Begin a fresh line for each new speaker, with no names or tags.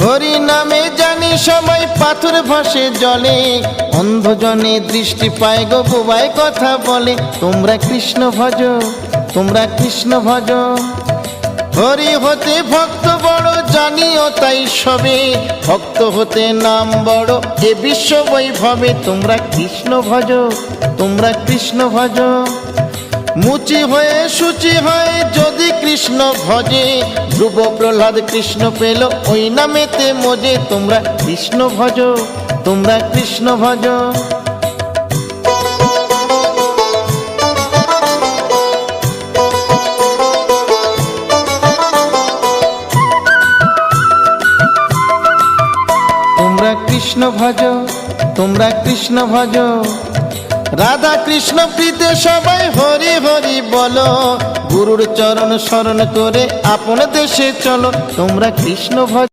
হরি নামে জানি সবাই পাথর ভাসে জলে, অন্ধজনে দৃষ্টি পায় গো বোবায় কথা বলে। তোমরা কৃষ্ণ ভজ, তোমরা কৃষ্ণ ভজ। হরি হতে ভক্ত বড় জানিও তাই সবে, ভক্ত হতে নাম বড় এ বিশ্ব বৈভবে। তোমরা কৃষ্ণ ভজ, তোমরা কৃষ্ণ ভজ। মুচি হয়ে সূচি হয় যদি কৃষ্ণ ভজে, ধ্রুব প্রহ্লাদ কৃষ্ণ পেল ওই নামেতে মজে। তোমরা কৃষ্ণ ভজ, তোমরা কৃষ্ণ ভজ। তোমরা কৃষ্ণ ভজ, তোমরা কৃষ্ণ ভজ। রাধা কৃষ্ণ প্রীতে সবাই হরি হরি বলো, গুরুর চরণ শরণ করে আপন দেশে চলো। তোমরা কৃষ্ণ ভজ।